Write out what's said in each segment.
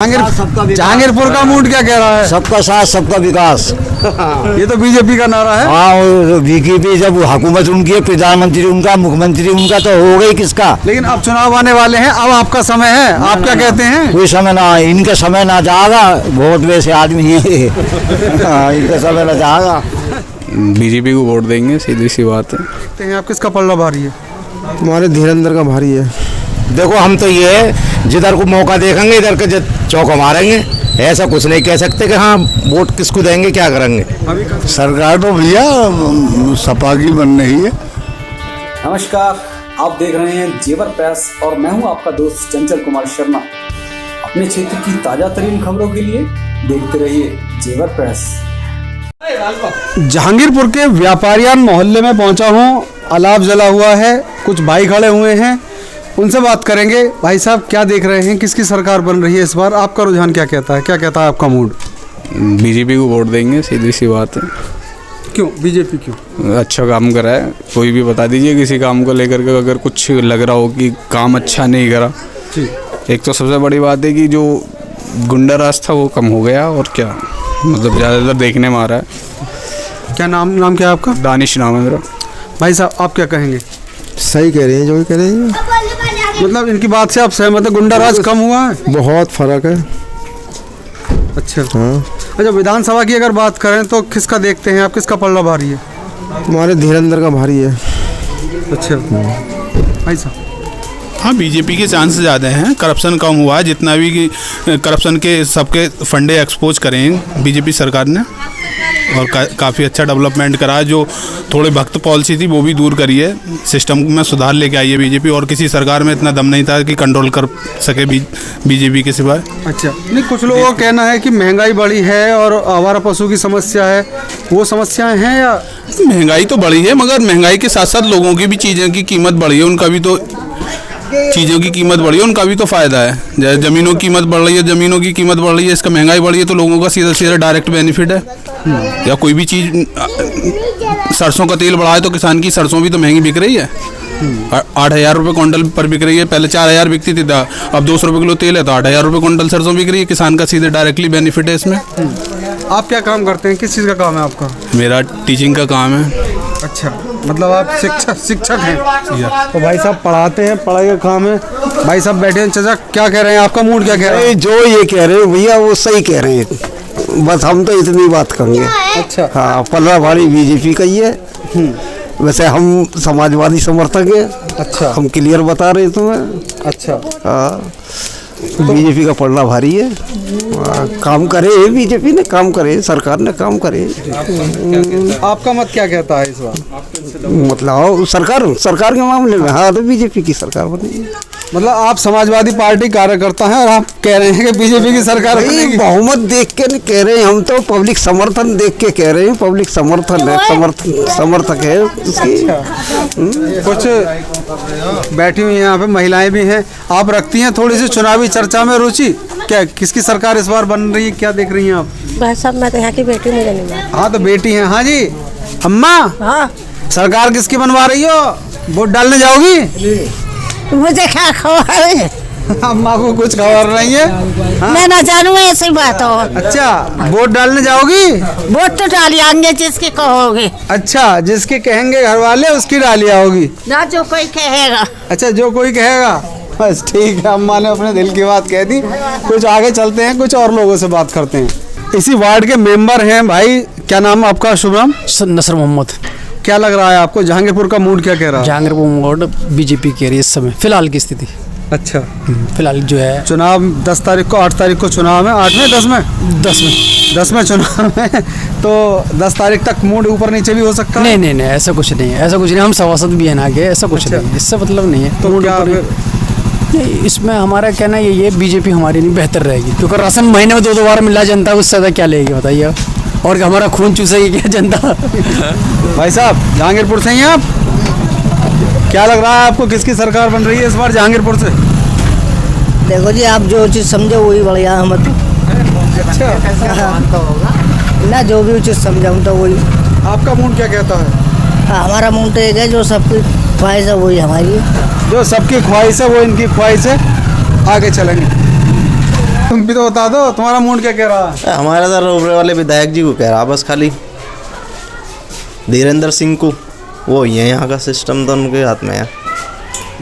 जहांगीरपुर का मूड क्या कह रहा है? सबका साथ सबका विकास। ये तो बीजेपी का नारा है। हाँ, बीजेपी जब हुकूमत उनकी है, प्रधानमंत्री उनका, मुख्यमंत्री उनका, तो हो गई किसका। लेकिन अब चुनाव आने वाले हैं, अब आपका समय है, आप क्या कहते हैं? कोई समय ना, इनका समय ना जाएगा, वोट वैसे आदमी है। इनका समय ना जाएगा। बीजेपी को वोट देंगे, सीधी सी बात है। कहते हैं आप किसका पलड़ा भारी है? हमारे धीरेन्द्र का भारी है। देखो, हम तो ये जिधर को मौका देखेंगे इधर के चौका मारेंगे, ऐसा कुछ नहीं कह सकते कि हाँ वोट किसको देंगे, क्या करेंगे। सरकार तो भैया सपा की बन रही है। नमस्कार, आप देख रहे हैं जेवर प्रेस और मैं हूं आपका दोस्त चंचल कुमार शर्मा। अपने क्षेत्र की ताजा तरीन खबरों के लिए देखते रहिए जेवर प्रेस। जहांगीरपुर के व्यापारियान मोहल्ले में पहुंचा हूं। अलाव जला हुआ है, कुछ भाई खड़े हुए हैं, उनसे बात करेंगे। भाई साहब, क्या देख रहे हैं, किसकी सरकार बन रही है इस बार? आपका रुझान क्या कहता है, क्या कहता है आपका मूड? बीजेपी को वोट देंगे, सीधी सी बात है। क्यों बीजेपी क्यों? अच्छा काम करा है, कोई भी बता दीजिए किसी काम को लेकर के, अगर कुछ लग रहा हो कि काम अच्छा नहीं करा। जी। एक तो सबसे बड़ी बात है कि जो गुंडा राज था वो कम हो गया, और क्या मतलब ज़्यादातर देखने में आ रहा है। क्या नाम क्या है आपका? दानिश नाम है मेरा। भाई साहब, आप क्या कहेंगे? सही कह रहे हैं, जो भी कह रहे हैं। मतलब इनकी बात से आप सहमत हैं, गुंडा राज कम हुआ है? बहुत फर्क है। अच्छा। हाँ, अच्छा, विधानसभा की अगर बात करें तो किसका देखते हैं आप, किसका पलड़ा भारी है? हमारे धीरेन्द्र का भारी है। अच्छा भाई साहब। हाँ, बीजेपी के चांस ज़्यादा हैं। करप्शन कम हुआ है, जितना भी करप्शन के सबके फंडे एक्सपोज करें बीजेपी सरकार ने, और काफ़ी अच्छा डेवलपमेंट करा है। जो थोड़े भक्त पॉलिसी थी वो भी दूर करी है, सिस्टम में सुधार लेके आई है बीजेपी, और किसी सरकार में इतना दम नहीं था कि कंट्रोल कर सके बीजेपी के सिवाय। अच्छा, नहीं, कुछ लोगों का कहना है कि महंगाई बढ़ी है और आवारा पशु की समस्या है, वो समस्याएं हैं या? महंगाई तो बढ़ी है, मगर महंगाई के साथ साथ लोगों की भी चीज़ों की कीमत बढ़ी है, उनका भी तो चीज़ों की कीमत बढ़ी है, उनका भी तो फ़ायदा है। जैसे ज़मीनों की कीमत बढ़ रही है, ज़मीनों की कीमत बढ़ रही है, इसका महंगाई बढ़ी है, तो लोगों का सीधा सीधा डायरेक्ट बेनिफिट है। या कोई भी चीज़, सरसों का तेल बढ़ा है तो किसान की सरसों भी तो महंगी बिक रही है। 8,000 रुपये क्विंटल पर बिक रही है, पहले 4,000 बिकती थी, अब 200 रुपये किलो तेल है तो 8,000 रुपये क्विंटल सरसों बिक रही है। किसान का सीधे डायरेक्टली बेनिफिट है इसमें। आप क्या काम करते हैं, किस चीज़ का काम है आपका? मेरा टीचिंग का काम है। अच्छा, मतलब आप शिक्षक हैं। तो भाई साहब पढ़ाते हैं, पढ़ाई का काम है। भाई साहब बैठे हैं, चाचा क्या कह रहे हैं, आपका मूड क्या कह रहा है? जो ये कह रहे हैं भैया वो सही कह रहे हैं, बस हम तो इतनी बात करेंगे। अच्छा। हाँ, पलड़ा भारी बीजेपी का ही है। वैसे हम समाजवादी समर्थक है। अच्छा। हम क्लियर बता रहे तुम्हें। अच्छा। हाँ, बीजेपी का पलड़ा भारी है। काम करे बीजेपी ने, काम करे सरकार ने, काम करे। आपका मत क्या कहता है इस बार? मतलब सरकार के मामले में हाँ तो बीजेपी की सरकार बनेगी। मतलब आप समाजवादी पार्टी कार्यकर्ता हैं और आप कह रहे हैं कि बीजेपी की सरकार बनेगी? बहुमत देख के नहीं कह रहे हैं, हम तो पब्लिक समर्थन देख के कह रहे हैं। पब्लिक समर्थन है, समर्थक है उसकी। कुछ बैठी हुई हैं यहाँ पे महिलाएं भी हैं। आप रखती हैं थोड़ी सी चुनावी चर्चा में रुचि? क्या किसकी सरकार इस बार बन रही है, क्या देख रही हैं आप? भाई साहब, मैं तो यहाँ की बेटी, मुझे नहीं मालूम। हाँ तो बेटी हैं। हाँ जी अम्मा। हाँ, सरकार किसकी बनवा रही हो, वोट डालने जाओगी? मुझे क्या खबर है? अम्मा को कुछ खबर नहीं है। हाँ? मैं ना जानू, ऐसी बात हो। अच्छा, वोट डालने जाओगी? वोट तो डालिएंगे जिसके कहोगे। अच्छा, जिसके कहेंगे घर वाले उसकी डालिया होगी ना, जो कोई कहेगा। अच्छा, जो कोई कहेगा। बस ठीक है, अम्मा ने अपने दिल की बात कह दी। कुछ आगे चलते हैं, कुछ और लोगों से बात करते हैं। इसी वार्ड के मेंबर हैं भाई, क्या नाम आपका? शुभ नाम? नसर मोहम्मद। क्या लग रहा है आपको, जहांगीरपुर का मूड क्या कह रहा है? जहांगीरपुर मूड बीजेपी कह रही है इस समय, फिलहाल की स्थिति। अच्छा, फिलहाल जो है चुनाव 10 तारीख को, 8 तारीख को चुनाव है। 8 में 10 में 10 में चुनाव है, तो 10 तारीख तक मूड ऊपर नीचे भी हो सकता है। नहीं, ऐसा कुछ नहीं है, ऐसा कुछ नहीं। हम सभासद भी है ना आगे, ऐसा कुछ नहीं, इससे मतलब नहीं है। तो क्या नहीं, इसमें हमारा कहना यही है, बीजेपी हमारी नहीं बेहतर रहेगी, क्योंकि राशन महीने में 2 बार मिला जनता, उससे ज़्यादा क्या लेगी बताइए? और हमारा खून चूसेगी क्या जनता? भाई साहब, जहांगीरपुर से ही हैं आप? क्या लग रहा है आपको, किसकी सरकार बन रही है इस बार जहांगीरपुर से? देखो जी, आप जो चीज़ समझो वही बढ़िया है। हम अच्छा। ना जो भी चीज़ समझाऊँ तो वही। आपका मूड क्या कहता है? हमारा मूड तो एक है, जो सबकी ख्वाहिश है वही हमारी। जो सबकी ख्वाहिश है वो इनकी ख्वाहिश है, आगे चलेंगे। तुम भी तो बता दो, तुम्हारा मूड क्या कह रहा है? हमारा तो रोबरे वाले विधायक जी को कह रहा बस खाली धीरेन्द्र सिंह को, वो ही है यहाँ का सिस्टम तो उनके हाथ में है।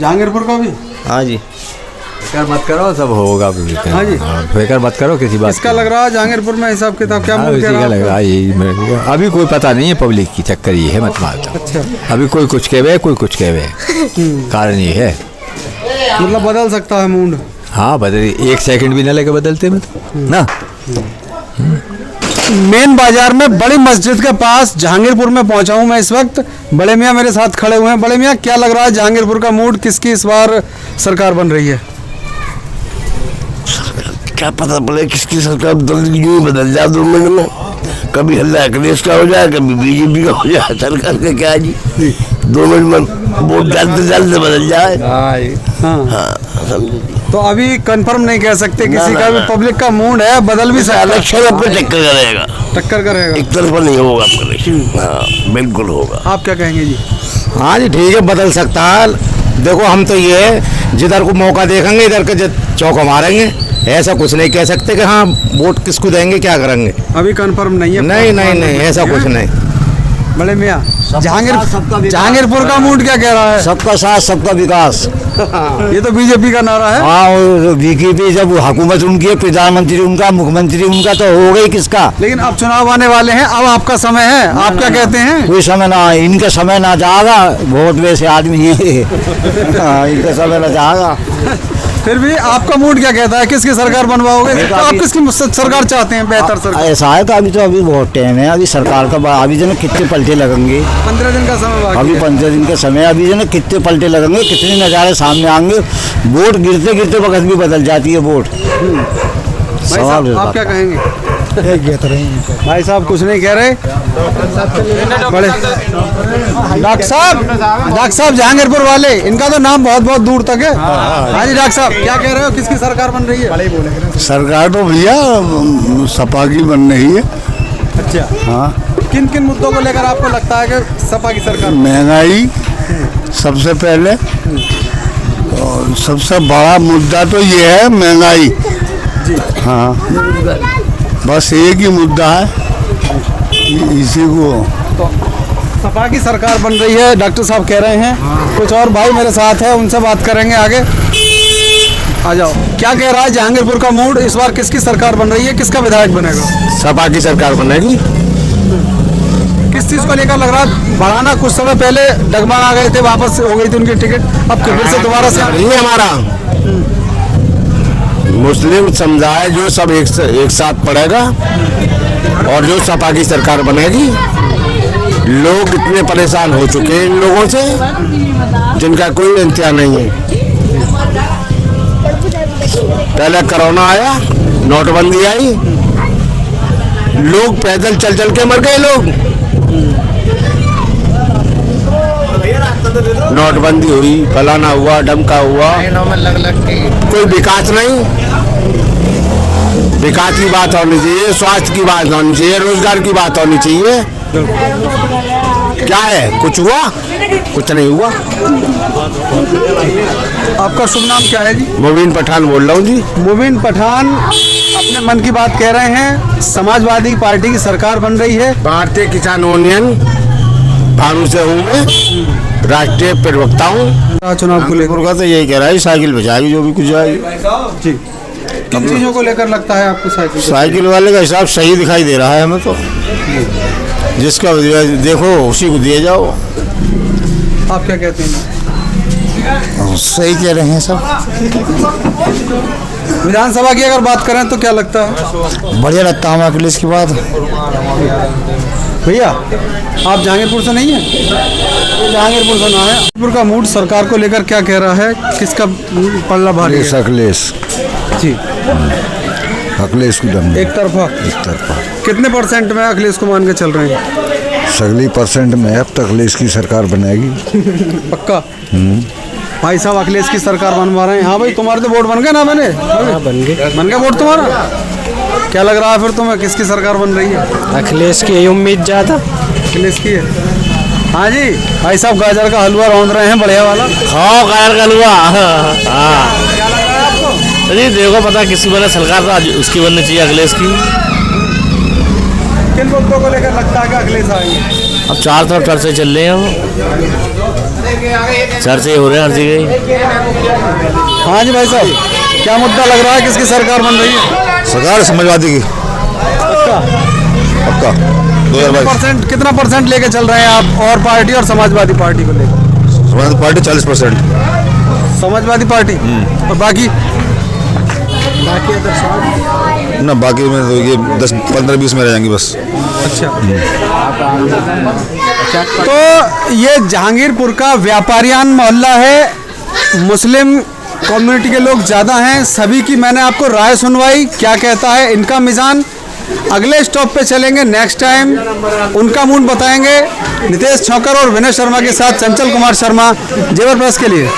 जहांगीरपुर का भी? हाँ जी। बेकार मत करो, सब होगा। हाँ जी। बेकार मत करो किसी बात। इसका लग रहा है जहांगीरपुर में हिसाब किताब क्या मूड कह रहा है? लग रहा है यही, अभी कोई पता नहीं है, पब्लिक की चक्कर ये है मत मारता। अच्छा। अभी कोई कुछ कहवे, कोई कुछ कहवे, कारण ये है। मतलब बदल सकता है मूड? हाँ बदल, 1 सेकंड भी ना लगे बदलते में ना। मेन बाजार में बड़ी मस्जिद के पास जहांगीरपुर में पहुंचा हूं मैं इस वक्त। बड़े मियाँ मेरे साथ खड़े हुए हैं। बड़े मियाँ, क्या लग रहा है जहांगीरपुर का मूड, किसकी इस बार सरकार बन रही है? क्या पता पड़े किसकी सरकार बदल जाए 2 मिनट में। कभी हल्ला अखिलेश का हो जाए, कभी बीजेपी का हो जाए। सरकार का क्या जी, 2 मिनट में वोट डालते बदल जाए। हाँ समझे। तो अभी कंफर्म नहीं कह सकते किसी का भी, पब्लिक का मूड है, बदल भी सकता है। इलेक्शन अपने टक्कर करेगा, टक्कर करेगा, एक तरफा नहीं होगा आपका। हाँ बिल्कुल होगा। आप क्या कहेंगे जी? हाँ जी ठीक है, बदल सकता है। देखो हम तो ये जिधर को मौका देखेंगे इधर के चौका मारेंगे, ऐसा कुछ नहीं कह सकते कि हाँ वोट किसको देंगे क्या करेंगे। अभी कंफर्म नहीं है? नहीं ऐसा कुछ नहीं। बड़े मियाँ, जहांगीरपुर का मूड क्या कह रहा है? सबका साथ सबका विकास। ये तो बीजेपी का नारा है। हाँ, बीजेपी जब हुकूमत उनकी है, प्रधानमंत्री उनका, मुख्यमंत्री उनका, तो हो गई किसका? लेकिन अब चुनाव आने वाले हैं, अब आपका समय है, आप क्या कहते हैं? कोई समय ना, इनका समय ना जाएगा, बहुत वैसे आदमी है। इनका समय ना जाएगा। फिर भी आपका मूड क्या कहता है, किसकी सरकार बनवाओगे? आप किसकी सरकार चाहते हैं, बेहतर सरकार? ऐसा है तो अभी बहुत टाइम है, अभी सरकार का अभी जो कितने पलटे लगेंगे। 15 दिन का समय बाकी अभी है। 15 दिन का समय, अभी जो कितने पलटे लगेंगे, कितने नज़ारे सामने आएंगे। वोट गिरते गिरते वक्त भी बदल जाती है वोट। भाई साहब, आप क्या कहेंगे? भाई साहब कुछ नहीं कह रहे। बड़े डॉक्टर साहब जहांगीरपुर वाले, इनका तो नाम बहुत बहुत दूर तक है। हाँ जी डॉक्टर साहब, क्या कह रहे हो, किसकी सरकार बन रही है? सरकार तो भैया सपा की बन रही है। अच्छा। हाँ। किन किन मुद्दों को लेकर आपको लगता है कि सपा की सरकार? महंगाई सबसे पहले, और सबसे बड़ा मुद्दा तो ये है महंगाई जी। हाँ बस एक ही मुद्दा है, इसी को। तो सपा की सरकार बन रही है डॉक्टर साहब कह रहे हैं। कुछ और भाई मेरे साथ है, उनसे बात करेंगे आगे। आ जाओ, क्या कह रहा है जहांगीरपुर का मूड, इस बार किसकी सरकार बन रही है, किसका विधायक बनेगा? सपा की सरकार बनेगी। किस चीज को लेकर लग रहा है? बढ़ाना कुछ समय पहले डगमगा गए थे, वापस हो गई थी उनकी टिकट, अब फिर से दोबारा से नहीं है हमारा मुस्लिम समुदाय जो सब एक साथ पड़ेगा और जो सपा की सरकार बनेगी। लोग इतने परेशान हो चुके हैं इन लोगों से जिनका कोई इंतजार नहीं है। पहले कोरोना आया, नोटबंदी आई, लोग पैदल चल चल के मर गए। लोग नोटबंदी हुई, फलाना हुआ, डमका हुआ, कोई विकास नहीं। विकास की बात होनी चाहिए, स्वास्थ्य की बात होनी चाहिए, रोजगार की बात होनी चाहिए। क्या है, कुछ हुआ? कुछ नहीं हुआ। आपका शुभ नाम क्या है जी? मुबीन पठान बोल रहा हूँ जी। मुबीन पठान अपने मन की बात कह रहे हैं। समाजवादी पार्टी की सरकार बन रही है। भारतीय किसान यूनियन भानु से हूँ मैं, राष्ट्रीय प्रवक्ता हूँ। चुनाव को लेकर का तो यही कह रहा है, साइकिल बचाएगी जो भी कुछ जाएगी जी। किन चीजों को लेकर लगता है आपको साइकिल वाले का हिसाब सही दिखाई दे रहा है हमें तो। जिसका देखो उसी को दिए जाओ। आप क्या कहते हैं? सही कह रहे हैं सब। विधानसभा की अगर बात करें तो क्या लगता है? बढ़िया लगता है अखिलेश की बात। भैया आप जहांगीरपुर से नहीं है? जहांगीरपुर से ना है। जहांगीरपुर का मूड सरकार को लेकर क्या कह रहा है, किसका पल्ला भारी है? अखिलेश जी। अखिलेश को दम एक तरफा कितने % में अखिलेश को मान के चल रहे हैं? सगली % में अब तक अखिलेश की सरकार बनेगी। पक्का? भाई साहब अखिलेश की सरकार बनवा रहे हैं। हाँ भाई, तुम्हारे तो वोट बन गए ना? बने? बन गया वोट तुम्हारा? क्या लग रहा है फिर तुम्हें, किसकी सरकार बन रही है? अखिलेश की यही उम्मीद ज़्यादा। अखिलेश की है। हाँ जी भाई साहब, गाजर का हलवा रौंद रहे हैं बढ़िया वाला। खाओ गाजर का हलवा। क्या लग रहा है आपको? अरे देखो पता किसी बने सरकार तो आज उसकी बननी चाहिए अखिलेश की। किन मुद्दों को लेकर लगता है कि अखिलेश आएंगे? अब चार तरफ चर्चे चल रहे हैं, चर्चे हो रहे हैं हर जगह। हाँ जी भाई साहब, क्या मुद्दा लग रहा है, किसकी सरकार बन रही है? सरकार समाजवादी की पक्का 2022। कितना परसेंट लेके चल रहे हैं आप और पार्टी और समाजवादी पार्टी को लेकर? समाजवादी पार्टी 40%। समाजवादी पार्टी और बाकी ना बाकी में तो ये 10-15-20 में रह जाएंगी बस। अच्छा, तो ये जहांगीरपुर का व्यापारियान मोहल्ला है, मुस्लिम कम्युनिटी के लोग ज़्यादा हैं। सभी की मैंने आपको राय सुनवाई, क्या कहता है इनका मिजान। अगले स्टॉप पे चलेंगे, नेक्स्ट टाइम उनका मूड बताएंगे। नितेश छौकर और विनय शर्मा के साथ चंचल कुमार शर्मा, जेवर प्रेस के लिए।